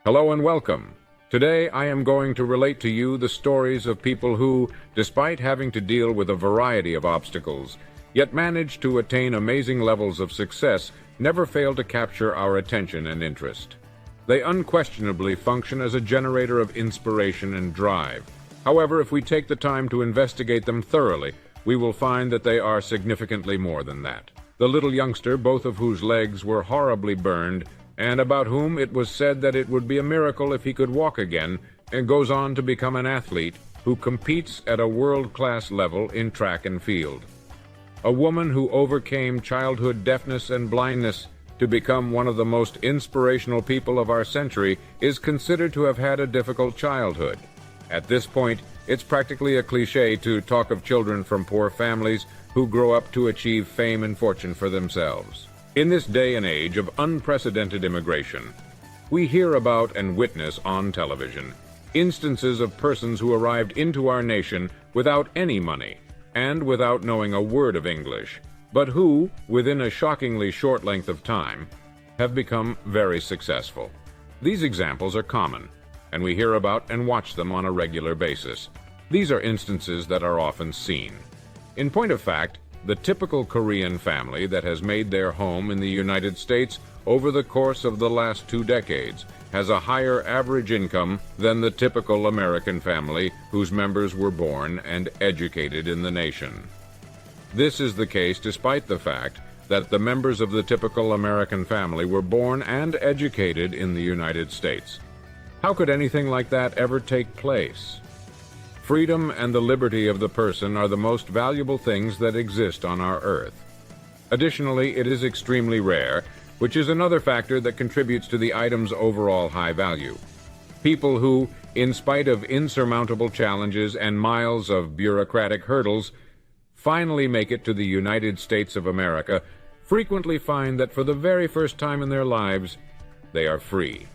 Hello and welcome. Today I am going to relate to you the stories of people who, despite having to deal with a variety of obstacles, yet managed to attain amazing levels of success, never fail to capture our attention and interest. They unquestionably function as a generator of inspiration and drive. However, if we take the time to investigate them thoroughly, we will find that they are significantly more than that. The little youngster, both of whose legs were horribly burned, and about whom it was said that it would be a miracle if he could walk again, and goes on to become an athlete who competes at a world-class level in track and field. A woman who overcame childhood deafness and blindness to become one of the most inspirational people of our century is considered to have had a difficult childhood. At this point, it's practically a cliché to talk of children from poor families who grow up to achieve fame and fortune for themselves. In this day and age of unprecedented immigration, we hear about and witness on television instances of persons who arrived into our nation without any money and without knowing a word of English, but who, within a shockingly short length of time, have become very successful. These examples are common, and we hear about and watch them on a regular basis. These are instances that are often seen. In point of fact, the typical Korean family that has made their home in the United States over the course of the last 2 decades has a higher average income than the typical American family whose members were born and educated in the nation. This is the case despite the fact that the members of the typical American family were born and educated in the United States. How could anything like that ever take place? Freedom and the liberty of the person are the most valuable things that exist on our earth. Additionally, it is extremely rare, which is another factor that contributes to the item's overall high value. People who, in spite of insurmountable challenges and miles of bureaucratic hurdles, finally make it to the United States of America, frequently find that for the very first time in their lives, they are free.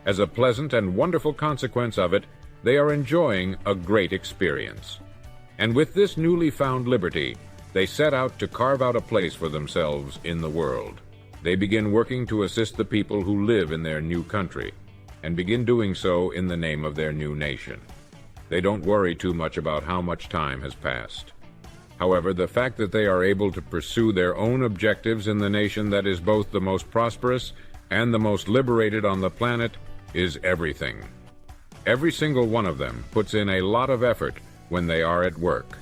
As a pleasant and wonderful consequence of it, they are enjoying a great experience. And with this newly found liberty, they set out to carve out a place for themselves in the world. They begin working to assist the people who live in their new country, and begin doing so in the name of their new nation. They don't worry too much about how much time has passed. However, the fact that they are able to pursue their own objectives in the nation that is both the most prosperous and the most liberated on the planet is everything. Every single one of them puts in a lot of effort when they are at work.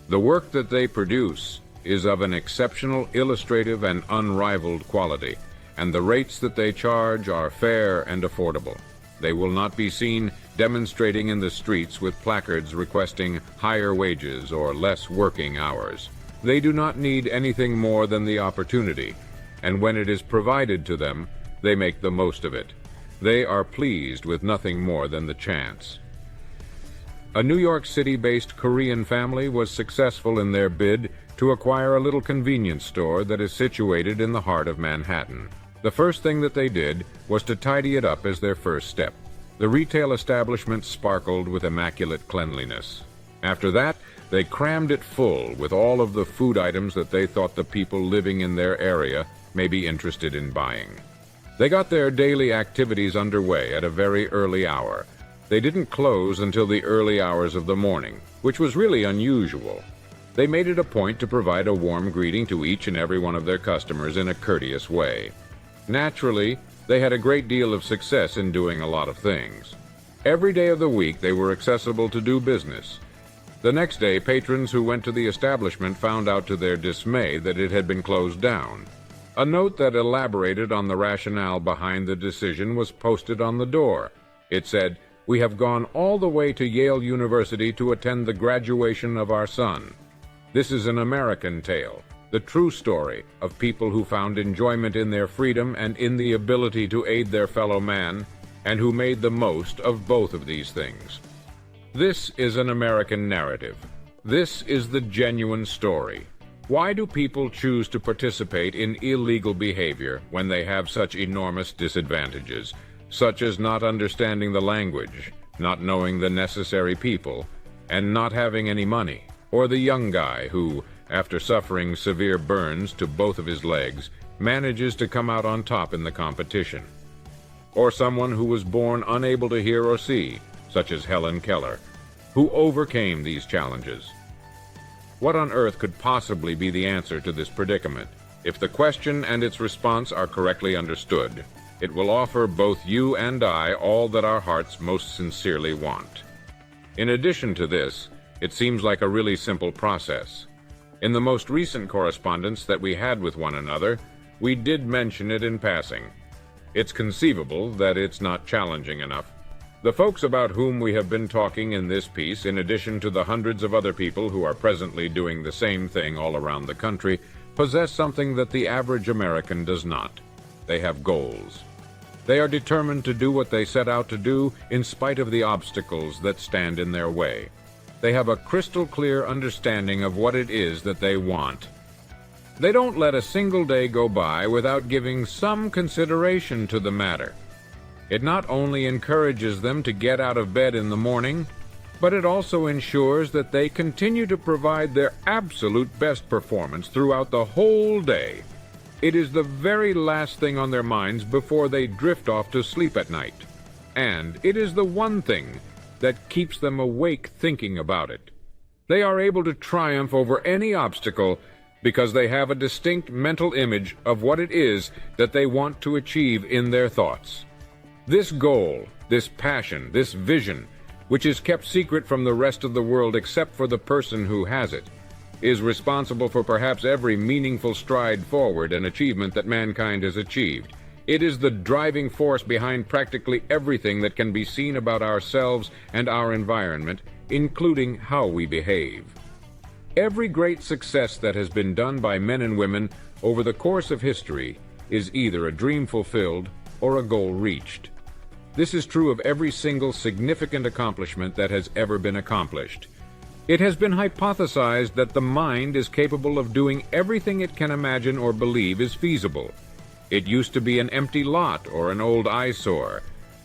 The work that they produce is of an exceptional, illustrative, and unrivaled quality, and the rates that they charge are fair and affordable. They will not be seen demonstrating in the streets with placards requesting higher wages or less working hours. They do not need anything more than the opportunity, and when it is provided to them, they make the most of it. They are pleased with nothing more than the chance. A New York City-based Korean family was successful in their bid to acquire a little convenience store that is situated in the heart of Manhattan. The first thing that they did was to tidy it up as their first step. The retail establishment sparkled with immaculate cleanliness. After that, they crammed it full with all of the food items that they thought the people living in their area may be interested in buying. They got their daily activities underway at a very early hour. They didn't close until the early hours of the morning, which was really unusual. They made it a point to provide a warm greeting to each and every one of their customers in a courteous way. Naturally, they had a great deal of success in doing a lot of things. Every day of the week they were accessible to do business. The next day, patrons who went to the establishment found out to their dismay that it had been closed down. A note that elaborated on the rationale behind the decision was posted on the door. It said, "We have gone all the way to Yale University to attend the graduation of our son." This is an American tale, the true story of people who found enjoyment in their freedom and in the ability to aid their fellow man, and who made the most of both of these things. This is an American narrative. This is the genuine story. Why do people choose to participate in illegal behavior when they have such enormous disadvantages, such as not understanding the language, not knowing the necessary people, and not having any money? Or the young guy who, after suffering severe burns to both of his legs, manages to come out on top in the competition? or someone who was born unable to hear or see, such as Helen Keller, who overcame these challenges. What on earth could possibly be the answer to this predicament? If the question and its response are correctly understood, it will offer both you and I all that our hearts most sincerely want. In addition to this, it seems like a really simple process. In the most recent correspondence that we had with one another, we did mention it in passing. It's conceivable that it's not challenging enough. The folks about whom we have been talking in this piece, in addition to the hundreds of other people who are presently doing the same thing all around the country, possess something that the average American does not. They have goals. They are determined to do what they set out to do in spite of the obstacles that stand in their way. They have a crystal clear understanding of what it is that they want. They don't let a single day go by without giving some consideration to the matter. It not only encourages them to get out of bed in the morning, but it also ensures that they continue to provide their absolute best performance throughout the whole day. It is the very last thing on their minds before they drift off to sleep at night. And it is the one thing that keeps them awake thinking about it. They are able to triumph over any obstacle because they have a distinct mental image of what it is that they want to achieve in their thoughts. This goal, this passion, this vision, which is kept secret from the rest of the world except for the person who has it, is responsible for perhaps every meaningful stride forward and achievement that mankind has achieved. It is the driving force behind practically everything that can be seen about ourselves and our environment, including how we behave. Every great success that has been done by men and women over the course of history is either a dream fulfilled or a goal reached. This is true of every single significant accomplishment that has ever been accomplished. It has been hypothesized that the mind is capable of doing everything it can imagine or believe is feasible. It used to be an empty lot or an old eyesore,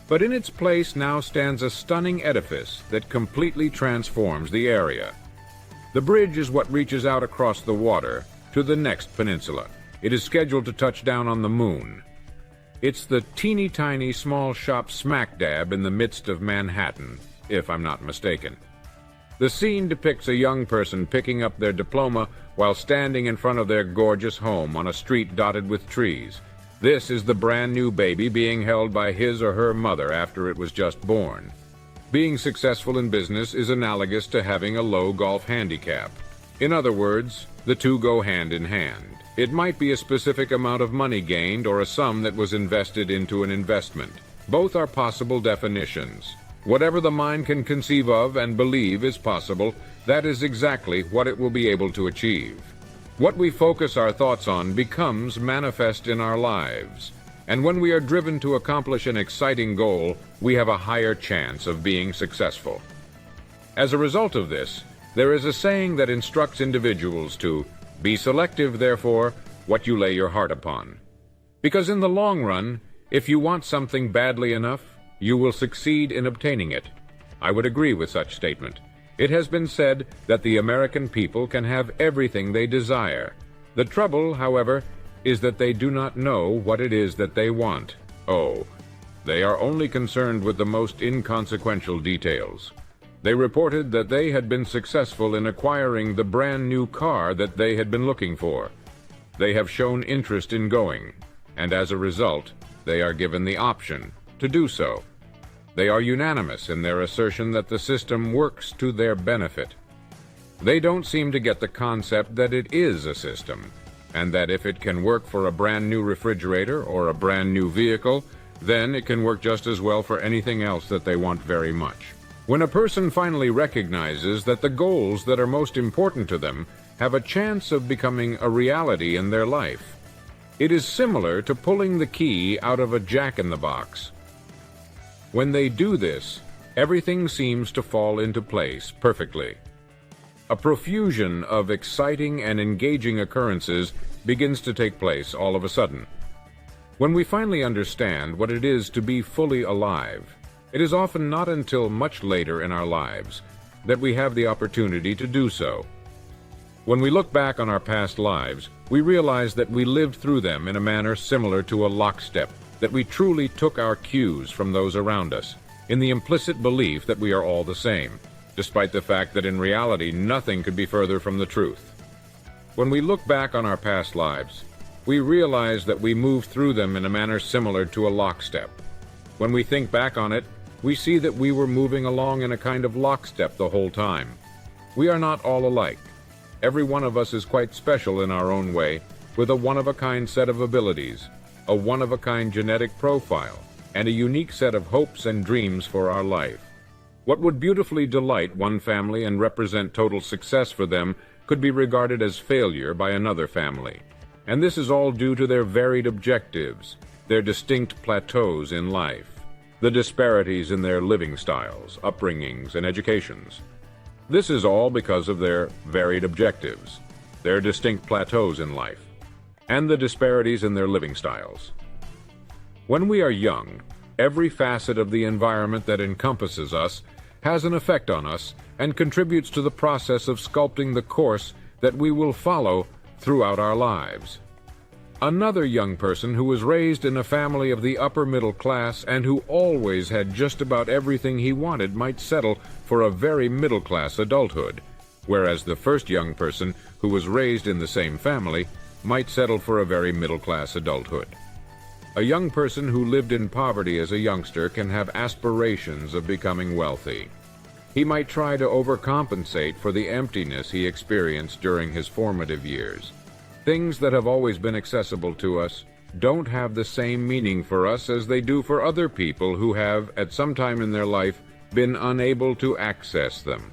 but in its place now stands a stunning edifice that completely transforms the area. The bridge is what reaches out across the water to the next peninsula. It is scheduled to touch down on the moon. It's the teeny-tiny small shop smack dab in the midst of Manhattan, if I'm not mistaken. The scene depicts a young person picking up their diploma while standing in front of their gorgeous home on a street dotted with trees. This is the brand new baby being held by his or her mother after it was just born. Being successful in business is analogous to having a low golf handicap. In other words, the two go hand in hand. It might be a specific amount of money gained or a sum that was invested into an investment. Both are possible definitions. Whatever the mind can conceive of and believe is possible, that is exactly what it will be able to achieve. What we focus our thoughts on becomes manifest in our lives. And when we are driven to accomplish an exciting goal, we have a higher chance of being successful. As a result of this, there is a saying that instructs individuals to be selective, therefore, what you lay your heart upon. Because in the long run, if you want something badly enough, you will succeed in obtaining it. I would agree with such statement. It has been said that the American people can have everything they desire. The trouble, however, is that they do not know what it is that they want. Oh, they are only concerned with the most inconsequential details. They reported that they had been successful in acquiring the brand new car that they had been looking for. They have shown interest in going, and as a result, they are given the option to do so. They are unanimous in their assertion that the system works to their benefit. They don't seem to get the concept that it is a system, and that if it can work for a brand new refrigerator or a brand new vehicle, then it can work just as well for anything else that they want very much. When a person finally recognizes that the goals that are most important to them have a chance of becoming a reality in their life, it is similar to pulling the key out of a jack-in-the-box. When they do this, everything seems to fall into place perfectly. A profusion of exciting and engaging occurrences begins to take place all of a sudden. When we finally understand what it is to be fully alive, it is often not until much later in our lives that we have the opportunity to do so. When we look back on our past lives, we realize that we lived through them in a manner similar to a lockstep. that we truly took our cues from those around us, in the implicit belief that we are all the same, despite the fact that in reality nothing could be further from the truth. When we look back on our past lives, we realize that we moved through them in a manner similar to a lockstep. When we think back on it, we see that we were moving along in a kind of lockstep the whole time. We are not all alike. Every one of us is quite special in our own way, with a one-of-a-kind set of abilities, a one-of-a-kind genetic profile, and a unique set of hopes and dreams for our life. What would beautifully delight one family and represent total success for them could be regarded as failure by another family. And this is all due to their varied objectives, their distinct plateaus in life, the disparities in their living styles, upbringings, and educations. This is all because of their varied objectives, their distinct plateaus in life, and the disparities in their living styles. When we are young, every facet of the environment that encompasses us has an effect on us and contributes to the process of sculpting the course that we will follow throughout our lives. Another young person who was raised in a family of the upper middle class and who always had just about everything he wanted might settle for a very middle-class adulthood, whereas the first young person who was raised in the same family might settle for a very middle-class adulthood. A young person who lived in poverty as a youngster can have aspirations of becoming wealthy. He might try to overcompensate for the emptiness he experienced during his formative years. Things that have always been accessible to us don't have the same meaning for us as they do for other people who have, at some time in their life, been unable to access them.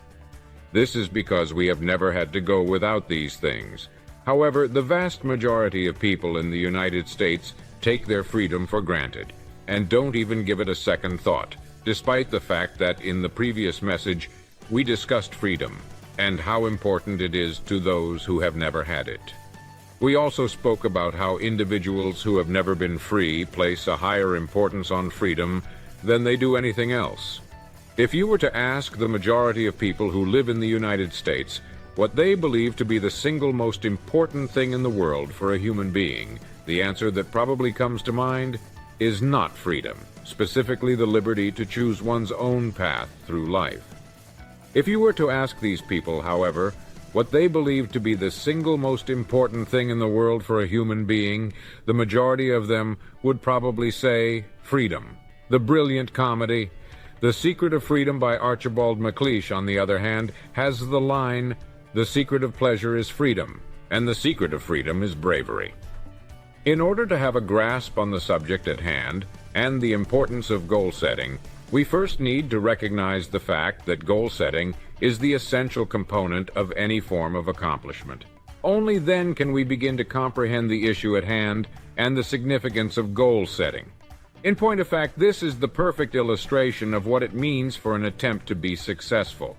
This is because we have never had to go without these things. However, the vast majority of people in the United States take their freedom for granted and don't even give it a second thought, despite the fact that in the previous message we discussed freedom and how important it is to those who have never had it. We also spoke about how individuals who have never been free place a higher importance on freedom than they do anything else. If you were to ask the majority of people who live in the United States what they believe to be the single most important thing in the world for a human being, the answer that probably comes to mind is not freedom, specifically the liberty to choose one's own path through life. If you were to ask these people, however, what they believe to be the single most important thing in the world for a human being, the majority of them would probably say freedom. The brilliant comedy, The Secret of Freedom by Archibald MacLeish, on the other hand, has the line, "The secret of pleasure is freedom, and the secret of freedom is bravery." In order to have a grasp on the subject at hand and the importance of goal setting, we first need to recognize the fact that goal setting is the essential component of any form of accomplishment. Only then can we begin to comprehend the issue at hand and the significance of goal setting. In point of fact, this is the perfect illustration of what it means for an attempt to be successful.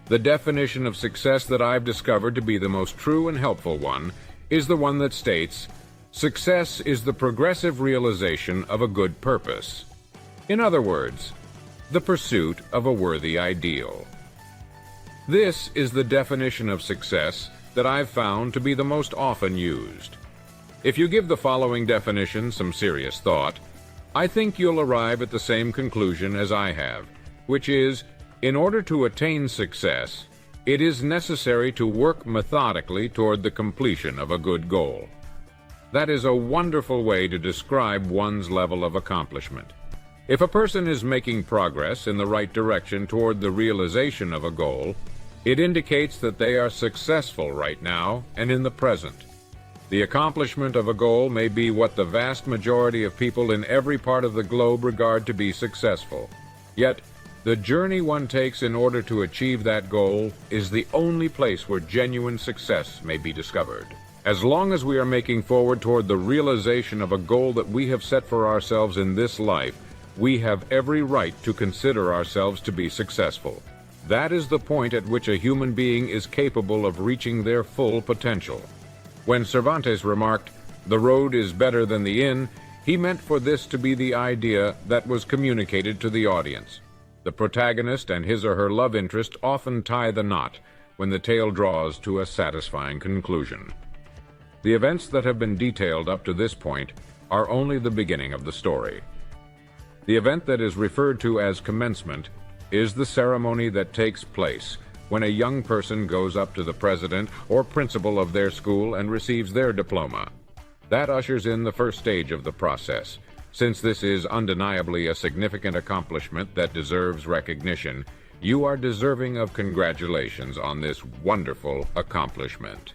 The definition of success that I've discovered to be the most true and helpful one is the one that states, "Success is the progressive realization of a good purpose." In other words, the pursuit of a worthy ideal. This is the definition of success that I've found to be the most often used. If you give the following definition some serious thought, I think you'll arrive at the same conclusion as I have, which is, in order to attain success, it is necessary to work methodically toward the completion of a good goal. That is a wonderful way to describe one's level of accomplishment. If a person is making progress in the right direction toward the realization of a goal, it indicates that they are successful right now and in the present. The accomplishment of a goal may be what the vast majority of people in every part of the globe regard to be successful. Yet, the journey one takes in order to achieve that goal is the only place where genuine success may be discovered. As long as we are making forward toward the realization of a goal that we have set for ourselves in this life, we have every right to consider ourselves to be successful. That is the point at which a human being is capable of reaching their full potential. When Cervantes remarked, "The road is better than the inn," he meant for this to be the idea that was communicated to the audience. The protagonist and his or her love interest often tie the knot when the tale draws to a satisfying conclusion. The events that have been detailed up to this point are only the beginning of the story. The event that is referred to as commencement is the ceremony that takes place when a young person goes up to the president or principal of their school and receives their diploma. That ushers in the first stage of the process. Since this is undeniably a significant accomplishment that deserves recognition, you are deserving of congratulations on this wonderful accomplishment.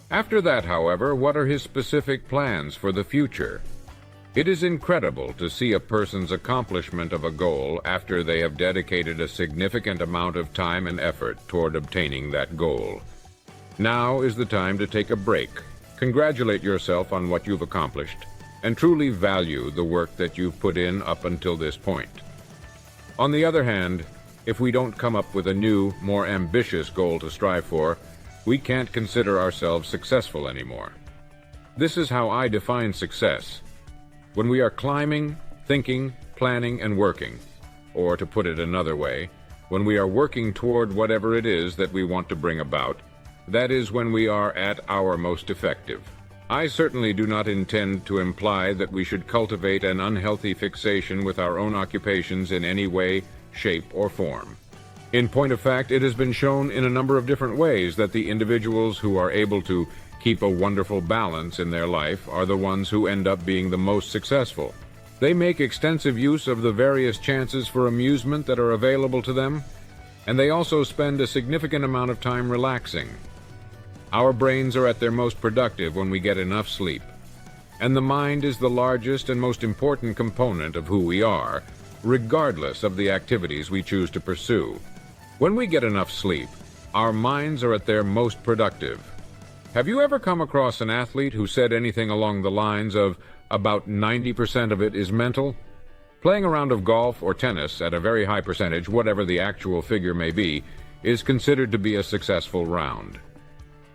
After that, however, what are his specific plans for the future? It is incredible to see a person's accomplishment of a goal after they have dedicated a significant amount of time and effort toward obtaining that goal. Now is the time to take a break, congratulate yourself on what you've accomplished, and truly value the work that you've put in up until this point. On the other hand, if we don't come up with a new, more ambitious goal to strive for, we can't consider ourselves successful anymore. This is how I define success. When we are climbing, thinking, planning, and working, or to put it another way, when we are working toward whatever it is that we want to bring about, that is when we are at our most effective. I certainly do not intend to imply that we should cultivate an unhealthy fixation with our own occupations in any way, shape, or form. In point of fact, it has been shown in a number of different ways that the individuals who are able to keep a wonderful balance in their life are the ones who end up being the most successful. They make extensive use of the various chances for amusement that are available to them, and they also spend a significant amount of time relaxing. Our brains are at their most productive when we get enough sleep, and the mind is the largest and most important component of who we are, regardless of the activities we choose to pursue. When we get enough sleep, our minds are at their most productive. Have you ever come across an athlete who said anything along the lines of, about 90% of it is mental? Playing a round of golf or tennis at a very high percentage, whatever the actual figure may be, is considered to be a successful round.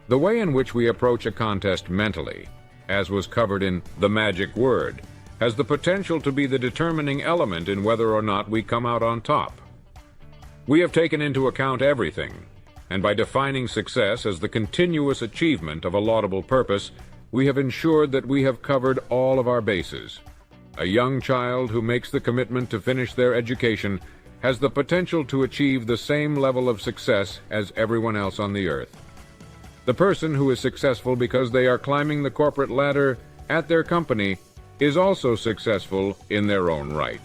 The way in which we approach a contest mentally, as was covered in The Magic Word, has the potential to be the determining element in whether or not we come out on top. We have taken into account everything, and by defining success as the continuous achievement of a laudable purpose, we have ensured that we have covered all of our bases. A young child who makes the commitment to finish their education has the potential to achieve the same level of success as everyone else on the earth. The person who is successful because they are climbing the corporate ladder at their company is also successful in their own right.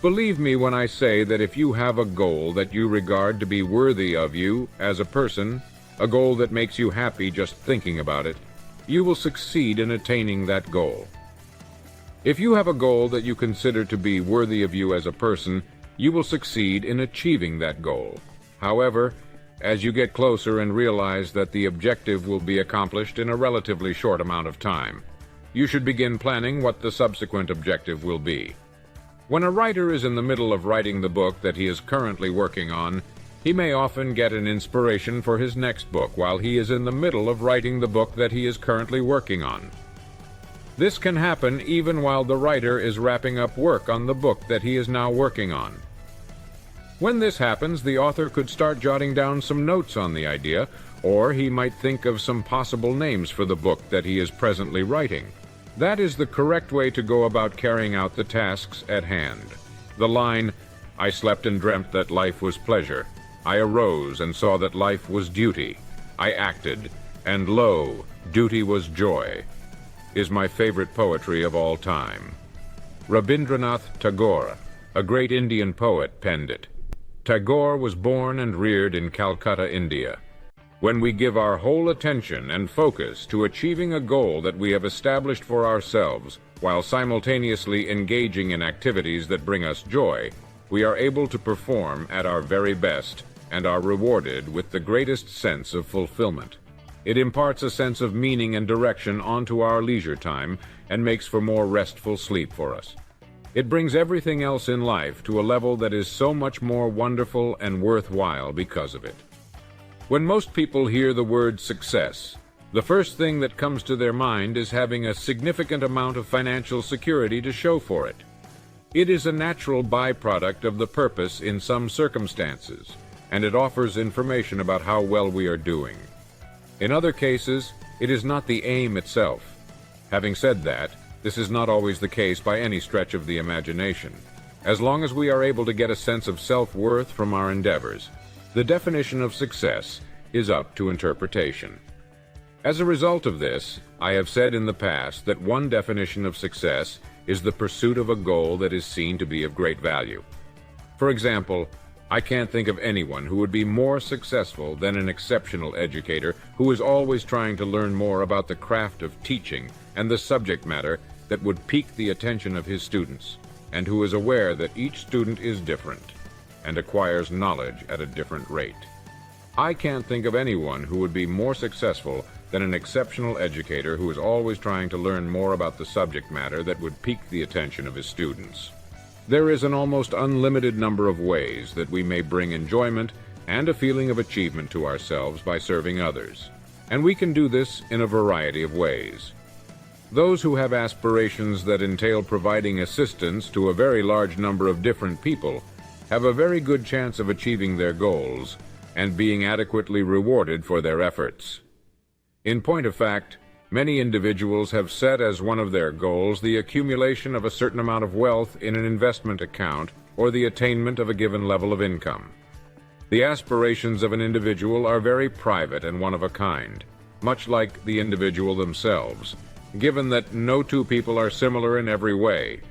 Believe me when I say that if you have a goal that you regard to be worthy of you as a person, a goal that makes you happy just thinking about it, you will succeed in attaining that goal. If you have a goal that you consider to be worthy of you as a person, you will succeed in achieving that goal. However, as you get closer and realize that the objective will be accomplished in a relatively short amount of time, you should begin planning what the subsequent objective will be. When a writer is in the middle of writing the book that he is currently working on, he may often get an inspiration for his next book while he is in the middle of writing the book that he is currently working on. This can happen even while the writer is wrapping up work on the book that he is now working on. When this happens, the author could start jotting down some notes on the idea, or he might think of some possible names for the book that he is presently writing. That is the correct way to go about carrying out the tasks at hand. The line, "I slept and dreamt that life was pleasure. I arose and saw that life was duty. I acted, and lo, duty was joy," is my favorite poetry of all time. Rabindranath Tagore, a great Indian poet, penned it. Tagore was born and reared in Calcutta, India. When we give our whole attention and focus to achieving a goal that we have established for ourselves, while simultaneously engaging in activities that bring us joy, we are able to perform at our very best and are rewarded with the greatest sense of fulfillment. It imparts a sense of meaning and direction onto our leisure time and makes for more restful sleep for us. It brings everything else in life to a level that is so much more wonderful and worthwhile because of it. When most people hear the word success, the first thing that comes to their mind is having a significant amount of financial security to show for it. It is a natural byproduct of the purpose in some circumstances, and it offers information about how well we are doing. In other cases, it is not the aim itself. Having said that, this is not always the case by any stretch of the imagination. As long as we are able to get a sense of self-worth from our endeavors, the definition of success is up to interpretation. As a result of this, I have said in the past that one definition of success is the pursuit of a goal that is seen to be of great value. For example, I can't think of anyone who would be more successful than an exceptional educator who is always trying to learn more about the craft of teaching and the subject matter that would pique the attention of his students, and who is aware that each student is different and acquires knowledge at a different rate. I can't think of anyone who would be more successful than an exceptional educator who is always trying to learn more about the subject matter that would pique the attention of his students. There is an almost unlimited number of ways that we may bring enjoyment and a feeling of achievement to ourselves by serving others, and we can do this in a variety of ways. Those who have aspirations that entail providing assistance to a very large number of different people have a very good chance of achieving their goals and being adequately rewarded for their efforts. In point of fact, many individuals have set as one of their goals the accumulation of a certain amount of wealth in an investment account or the attainment of a given level of income. The aspirations of an individual are very private and one of a kind, much like the individual themselves. Given that no two people are similar in every way,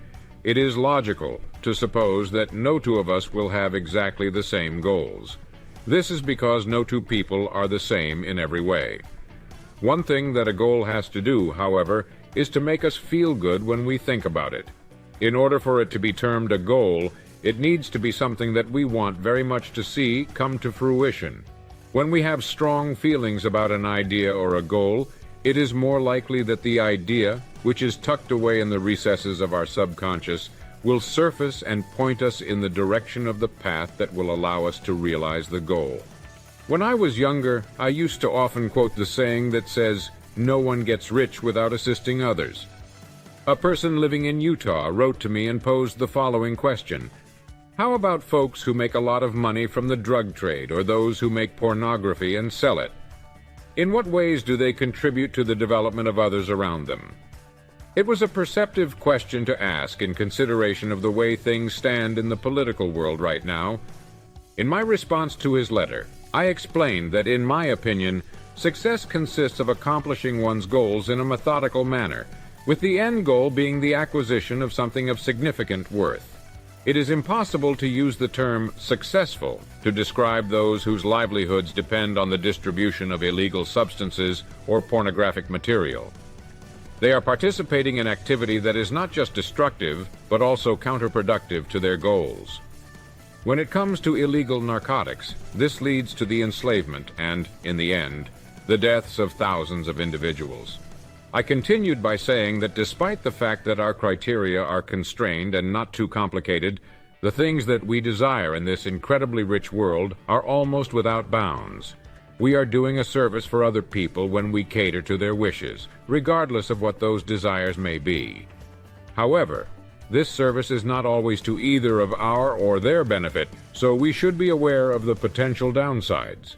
it is logical to suppose that no two of us will have exactly the same goals. This is because no two people are the same in every way. One thing that a goal has to do, however, is to make us feel good when we think about it. In order for it to be termed a goal, it needs to be something that we want very much to see come to fruition. When we have strong feelings about an idea or a goal, it is more likely that the idea, which is tucked away in the recesses of our subconscious, will surface and point us in the direction of the path that will allow us to realize the goal. When I was younger, I used to often quote the saying that says, "No one gets rich without assisting others." A person living in Utah wrote to me and posed the following question: how about folks who make a lot of money from the drug trade or those who make pornography and sell it? In what ways do they contribute to the development of others around them? It was a perceptive question to ask in consideration of the way things stand in the political world right now. In my response to his letter, I explained that, in my opinion, success consists of accomplishing one's goals in a methodical manner, with the end goal being the acquisition of something of significant worth. It is impossible to use the term successful to describe those whose livelihoods depend on the distribution of illegal substances or pornographic material. They are participating in activity that is not just destructive, but also counterproductive to their goals. When it comes to illegal narcotics, this leads to the enslavement and, in the end, the deaths of thousands of individuals. I continued by saying that despite the fact that our criteria are constrained and not too complicated, the things that we desire in this incredibly rich world are almost without bounds. We are doing a service for other people when we cater to their wishes, regardless of what those desires may be. However, this service is not always to either of our or their benefit, so we should be aware of the potential downsides.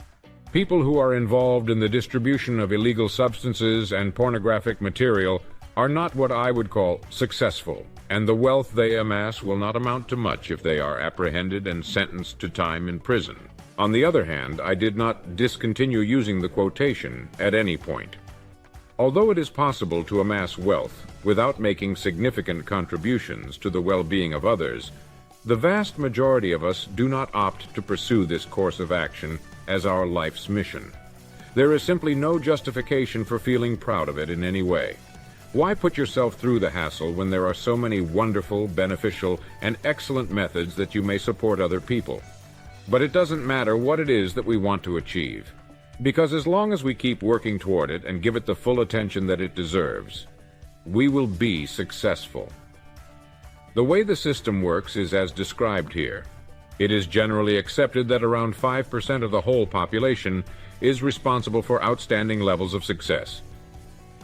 People who are involved in the distribution of illegal substances and pornographic material are not what I would call successful, and the wealth they amass will not amount to much if they are apprehended and sentenced to time in prison. On the other hand, I did not discontinue using the quotation at any point. Although it is possible to amass wealth without making significant contributions to the well-being of others, the vast majority of us do not opt to pursue this course of action as our life's mission. There is simply no justification for feeling proud of it in any way. Why put yourself through the hassle when there are so many wonderful, beneficial, and excellent methods that you may support other people? But it doesn't matter what it is that we want to achieve, because as long as we keep working toward it and give it the full attention that it deserves, we will be successful. The way the system works is as described here. It is generally accepted that around 5% of the whole population is responsible for outstanding levels of success.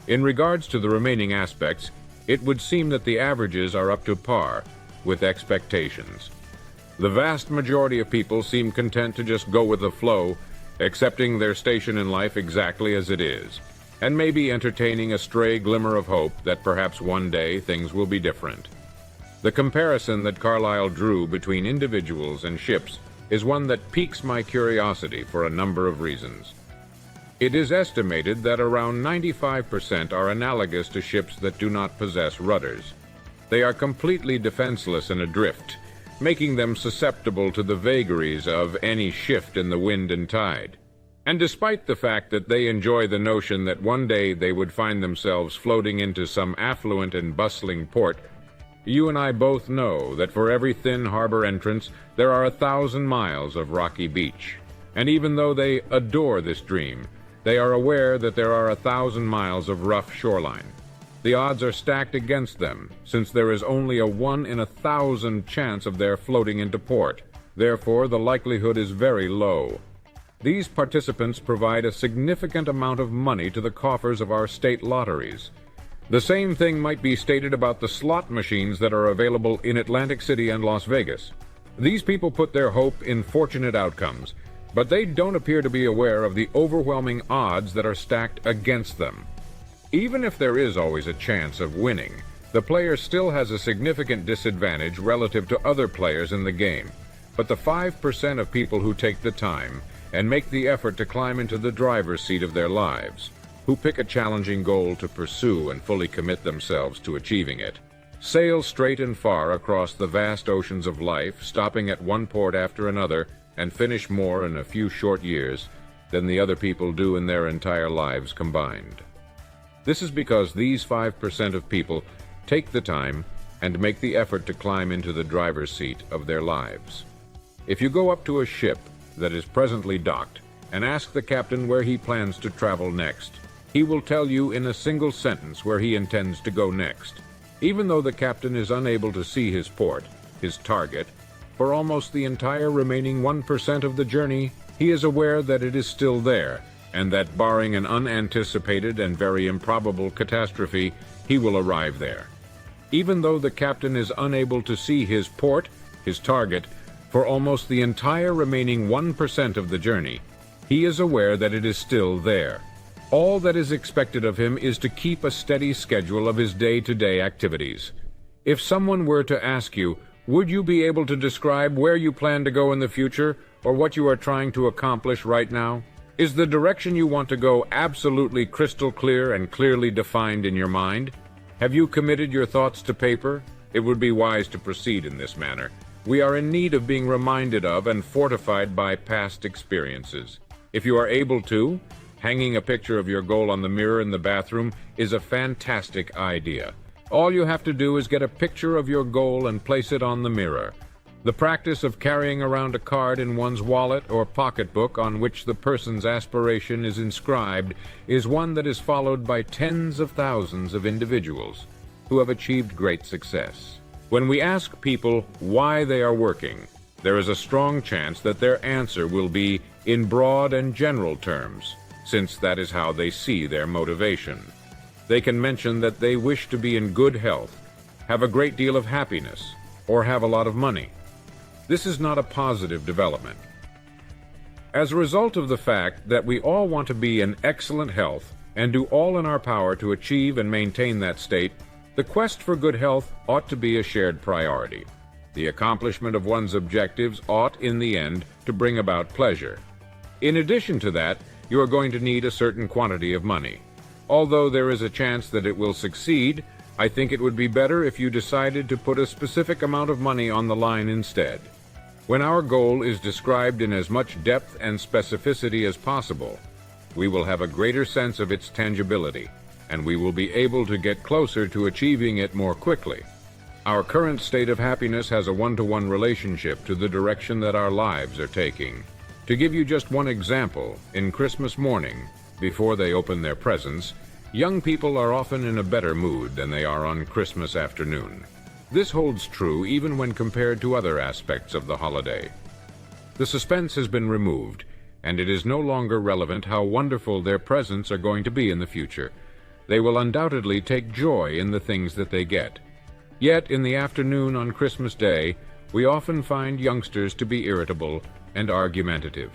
In regards to the remaining aspects, it would seem that the averages are up to par with expectations. The vast majority of people seem content to just go with the flow, accepting their station in life exactly as it is. and maybe entertaining a stray glimmer of hope that perhaps one day things will be different. The comparison that Carlyle drew between individuals and ships is one that piques my curiosity for a number of reasons. It is estimated that around 95% are analogous to ships that do not possess rudders. They are completely defenseless and adrift, making them susceptible to the vagaries of any shift in the wind and tide. And despite the fact that they enjoy the notion that one day they would find themselves floating into some affluent and bustling port, you and I both know that for every thin harbor entrance there are 1,000 miles of rocky beach. And even though they adore this dream, they are aware that there are 1,000 miles of rough shoreline. The odds are stacked against them, since there is only a 1 in 1,000 chance of their floating into port. Therefore, the likelihood is very low. These participants provide a significant amount of money to the coffers of our state lotteries. The same thing might be stated about the slot machines that are available in Atlantic City and Las Vegas. These people put their hope in fortunate outcomes, but they don't appear to be aware of the overwhelming odds that are stacked against them. Even if there is always a chance of winning, the player still has a significant disadvantage relative to other players in the game. But the 5% of people who take the time and make the effort to climb into the driver's seat of their lives, who pick a challenging goal to pursue and fully commit themselves to achieving it, sail straight and far across the vast oceans of life, stopping at one port after another, and finish more in a few short years than the other people do in their entire lives combined. This is because these 5% of people take the time and make the effort to climb into the driver's seat of their lives. If you go up to a ship that is presently docked and ask the captain where he plans to travel next, he will tell you in a single sentence where he intends to go next. Even though the captain is unable to see his port, his target, for almost the entire remaining 1% of the journey, he is aware that it is still there, and that barring an unanticipated and very improbable catastrophe, he will arrive there. Even though the captain is unable to see his port, his target, for almost the entire remaining 1% of the journey, he is aware that it is still there. All that is expected of him is to keep a steady schedule of his day-to-day activities. If someone were to ask you, would you be able to describe where you plan to go in the future, or what you are trying to accomplish right now? Is the direction you want to go absolutely crystal clear and clearly defined in your mind? Have you committed your thoughts to paper? It would be wise to proceed in this manner. We are in need of being reminded of and fortified by past experiences. If you are able to, hanging a picture of your goal on the mirror in the bathroom is a fantastic idea. All you have to do is get a picture of your goal and place it on the mirror. The practice of carrying around a card in one's wallet or pocketbook on which the person's aspiration is inscribed is one that is followed by tens of thousands of individuals who have achieved great success. When we ask people why they are working, there is a strong chance that their answer will be in broad and general terms, since that is how they see their motivation. They can mention that they wish to be in good health, have a great deal of happiness, or have a lot of money. This is not a positive development. As a result of the fact that we all want to be in excellent health and do all in our power to achieve and maintain that state, the quest for good health ought to be a shared priority. The accomplishment of one's objectives ought, in the end, to bring about pleasure. In addition to that, you are going to need a certain quantity of money. Although there is a chance that it will succeed, I think it would be better if you decided to put a specific amount of money on the line instead. When our goal is described in as much depth and specificity as possible, we will have a greater sense of its tangibility, and we will be able to get closer to achieving it more quickly. Our current state of happiness has a one-to-one relationship to the direction that our lives are taking. To give you just one example, in Christmas morning, before they open their presents, young people are often in a better mood than they are on Christmas afternoon. This holds true even when compared to other aspects of the holiday. The suspense has been removed, and it is no longer relevant how wonderful their presents are going to be in the future. They will undoubtedly take joy in the things that they get. Yet, in the afternoon on Christmas Day, we often find youngsters to be irritable and argumentative.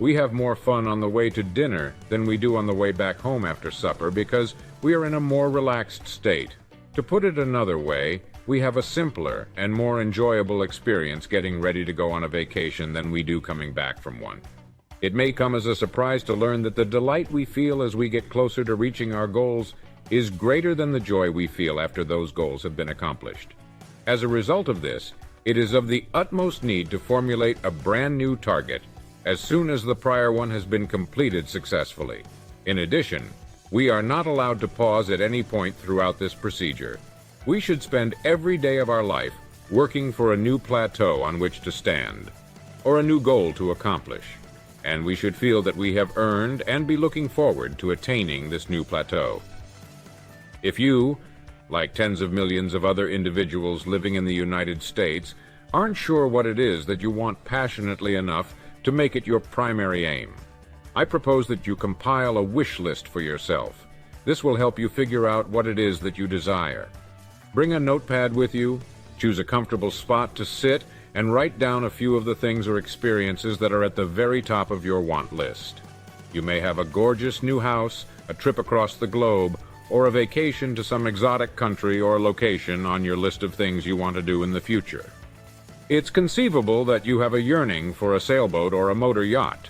We have more fun on the way to dinner than we do on the way back home after supper because we are in a more relaxed state. To put it another way, we have a simpler and more enjoyable experience getting ready to go on a vacation than we do coming back from one. It may come as a surprise to learn that the delight we feel as we get closer to reaching our goals is greater than the joy we feel after those goals have been accomplished. As a result of this, it is of the utmost need to formulate a brand new target as soon as the prior one has been completed successfully. In addition, we are not allowed to pause at any point throughout this procedure. We should spend every day of our life working for a new plateau on which to stand, or a new goal to accomplish, and we should feel that we have earned and be looking forward to attaining this new plateau. If you, like tens of millions of other individuals living in the United States, aren't sure what it is that you want passionately enough to make it your primary aim, I propose that you compile a wish list for yourself. This will help you figure out what it is that you desire. Bring a notepad with you, choose a comfortable spot to sit, and write down a few of the things or experiences that are at the very top of your want list. You may have a gorgeous new house, a trip across the globe, or a vacation to some exotic country or location on your list of things you want to do in the future. It's conceivable that you have a yearning for a sailboat or a motor yacht,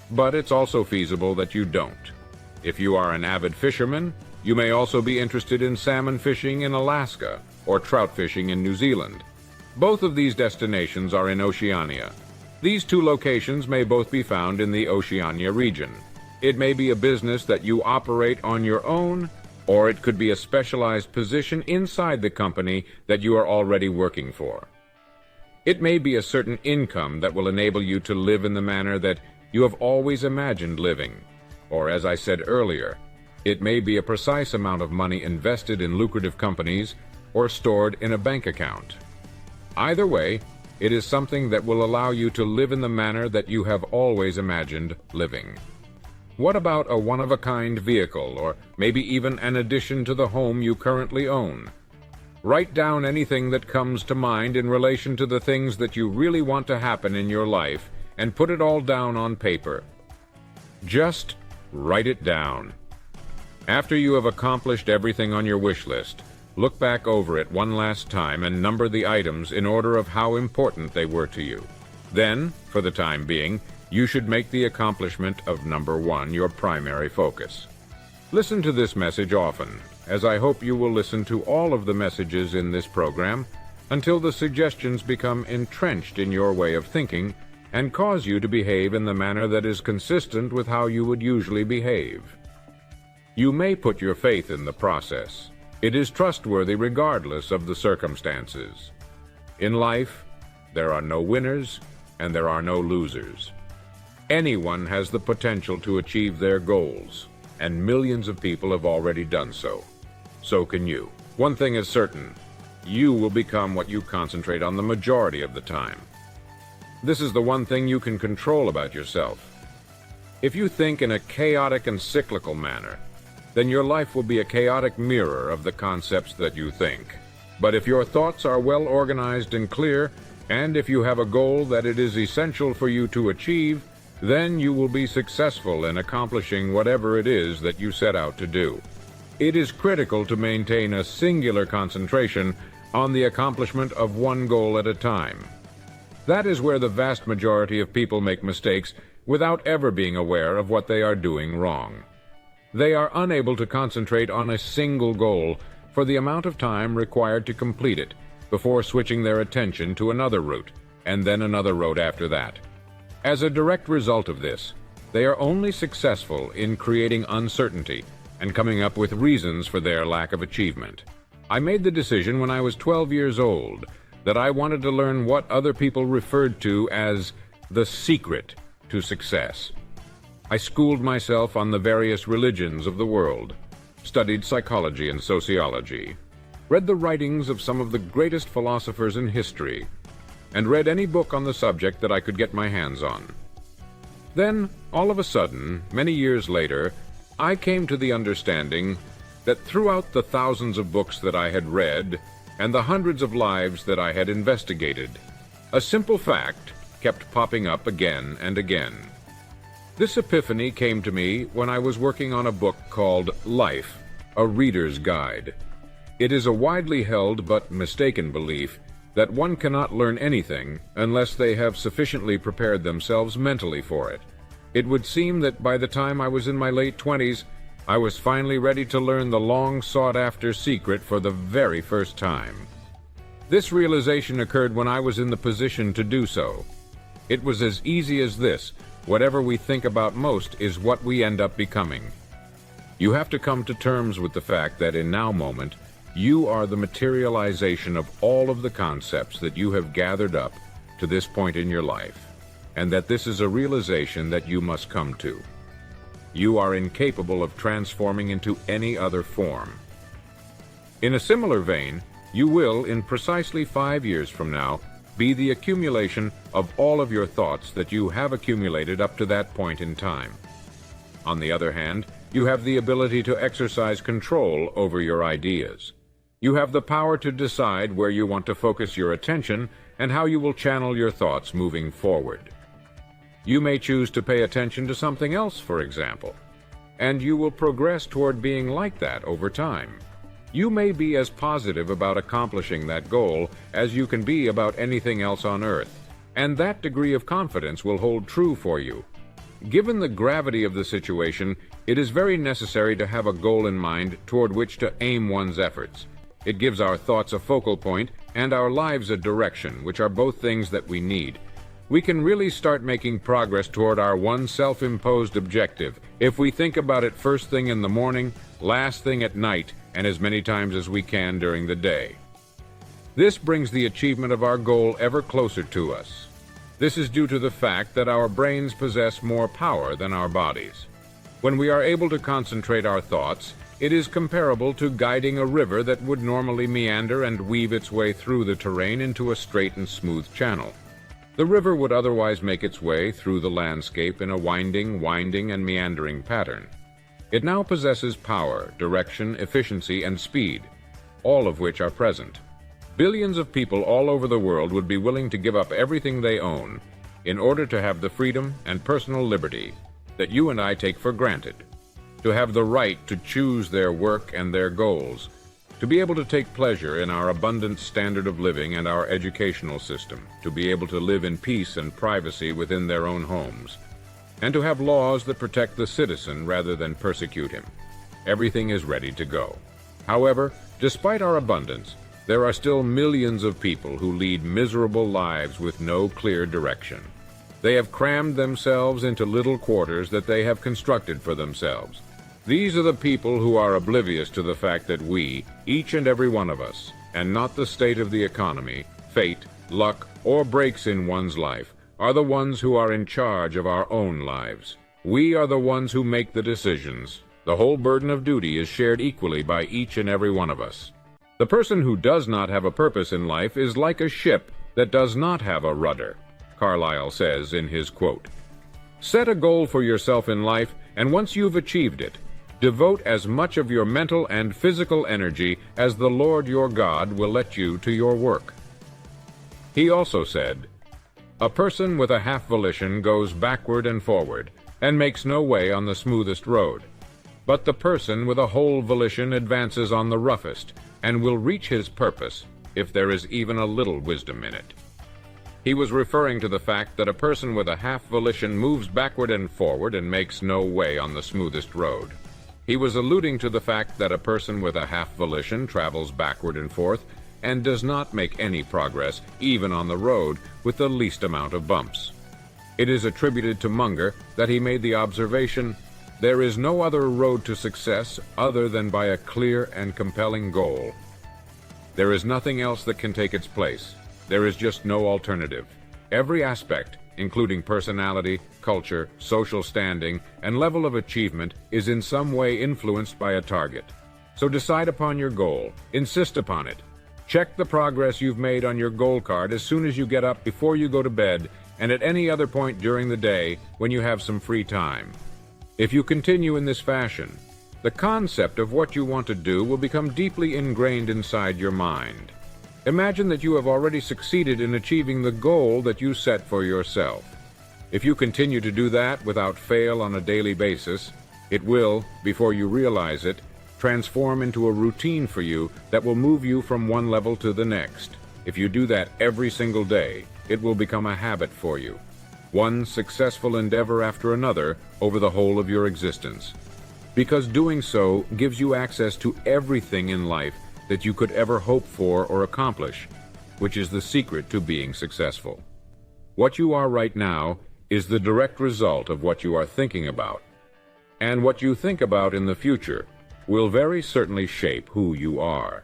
but it's also feasible that you don't. If you are an avid fisherman, you may also be interested in salmon fishing in Alaska or trout fishing in New Zealand. Both of these destinations are in Oceania. These two locations may both be found in the Oceania region. It may be a business that you operate on your own, or it could be a specialized position inside the company that you are already working for. It may be a certain income that will enable you to live in the manner that you have always imagined living, or as I said earlier, it may be a precise amount of money invested in lucrative companies or stored in a bank account. Either way, it is something that will allow you to live in the manner that you have always imagined living. What about a one-of-a-kind vehicle, or maybe even an addition to the home you currently own? Write down anything that comes to mind in relation to the things that you really want to happen in your life and put it all down on paper. Just write it down. After you have accomplished everything on your wish list, look back over it one last time and number the items in order of how important they were to you. Then, for the time being, you should make the accomplishment of number 1 your primary focus. Listen to this message often, as I hope you will listen to all of the messages in this program until the suggestions become entrenched in your way of thinking and cause you to behave in the manner that is consistent with how you would usually behave. You may put your faith in the process. It is trustworthy regardless of the circumstances. In life, there are no winners and there are no losers. Anyone has the potential to achieve their goals, and millions of people have already done so. So can you. One thing is certain, you will become what you concentrate on the majority of the time. This is the one thing you can control about yourself. If you think in a chaotic and cyclical manner, then your life will be a chaotic mirror of the concepts that you think. But if your thoughts are well organized and clear, and if you have a goal that it is essential for you to achieve, then you will be successful in accomplishing whatever it is that you set out to do. It is critical to maintain a singular concentration on the accomplishment of one goal at a time. That is where the vast majority of people make mistakes without ever being aware of what they are doing wrong. They are unable to concentrate on a single goal for the amount of time required to complete it before switching their attention to another route, and then another road after that. As a direct result of this, they are only successful in creating uncertainty and coming up with reasons for their lack of achievement. I made the decision when I was 12 years old that I wanted to learn what other people referred to as the secret to success. I schooled myself on the various religions of the world, studied psychology and sociology, read the writings of some of the greatest philosophers in history, and read any book on the subject that I could get my hands on. Then, all of a sudden, many years later, I came to the understanding that throughout the thousands of books that I had read and the hundreds of lives that I had investigated, a simple fact kept popping up again and again. This epiphany came to me when I was working on a book called Life, A Reader's Guide. It is a widely held but mistaken belief that one cannot learn anything unless they have sufficiently prepared themselves mentally for it. It would seem that by the time I was in my late 20s, I was finally ready to learn the long-sought-after secret for the very first time. This realization occurred when I was in the position to do so. It was as easy as this: whatever we think about most is what we end up becoming. You have to come to terms with the fact that in now moment, you are the materialization of all of the concepts that you have gathered up to this point in your life, and that this is a realization that you must come to. You are incapable of transforming into any other form. In a similar vein, you will, in precisely 5 years from now, be the accumulation of all of your thoughts that you have accumulated up to that point in time. On the other hand, you have the ability to exercise control over your ideas. You have the power to decide where you want to focus your attention and how you will channel your thoughts moving forward. You may choose to pay attention to something else, for example, and you will progress toward being like that over time. You may be as positive about accomplishing that goal as you can be about anything else on earth, and that degree of confidence will hold true for you. Given the gravity of the situation, it is very necessary to have a goal in mind toward which to aim one's efforts. It gives our thoughts a focal point and our lives a direction, which are both things that we need. We can really start making progress toward our one self-imposed objective if we think about it first thing in the morning, last thing at night, and as many times as we can during the day. This brings the achievement of our goal ever closer to us. This is due to the fact that our brains possess more power than our bodies. When we are able to concentrate our thoughts, it is comparable to guiding a river that would normally meander and weave its way through the terrain into a straight and smooth channel. The river would otherwise make its way through the landscape in a winding, and meandering pattern. It now possesses power, direction, efficiency, and speed, all of which are present. Billions of people all over the world would be willing to give up everything they own in order to have the freedom and personal liberty that you and I take for granted, to have the right to choose their work and their goals, to be able to take pleasure in our abundant standard of living and our educational system, to be able to live in peace and privacy within their own homes, and to have laws that protect the citizen rather than persecute him. Everything is ready to go. However, despite our abundance, there are still millions of people who lead miserable lives with no clear direction. They have crammed themselves into little quarters that they have constructed for themselves. These are the people who are oblivious to the fact that we, each and every one of us, and not the state of the economy, fate, luck, or breaks in one's life, are the ones who are in charge of our own lives. We are the ones who make the decisions. The whole burden of duty is shared equally by each and every one of us. The person who does not have a purpose in life is like a ship that does not have a rudder, Carlyle says in his quote. Set a goal for yourself in life, and once you've achieved it, devote as much of your mental and physical energy as the Lord your God will let you to your work. He also said, a person with a half volition goes backward and forward, and makes no way on the smoothest road. But the person with a whole volition advances on the roughest, and will reach his purpose if there is even a little wisdom in it. He was referring to the fact that a person with a half volition moves backward and forward and makes no way on the smoothest road. He was alluding to the fact that a person with a half volition travels backward and forth and does not make any progress, even on the road, with the least amount of bumps. It is attributed to Munger that he made the observation, there is no other road to success other than by a clear and compelling goal. There is nothing else that can take its place. There is just no alternative. Every aspect, including personality, culture, social standing, and level of achievement, is in some way influenced by a target. So decide upon your goal. Insist upon it. Check the progress you've made on your goal card as soon as you get up, before you go to bed, and at any other point during the day when you have some free time. If you continue in this fashion, the concept of what you want to do will become deeply ingrained inside your mind. Imagine that you have already succeeded in achieving the goal that you set for yourself. If you continue to do that without fail on a daily basis, it will, before you realize it, transform into a routine for you that will move you from one level to the next. If you do that every single day, it will become a habit for you, one successful endeavor after another over the whole of your existence. Because doing so gives you access to everything in life that you could ever hope for or accomplish, which is the secret to being successful. What you are right now is the direct result of what you are thinking about. And what you think about in the future will very certainly shape who you are.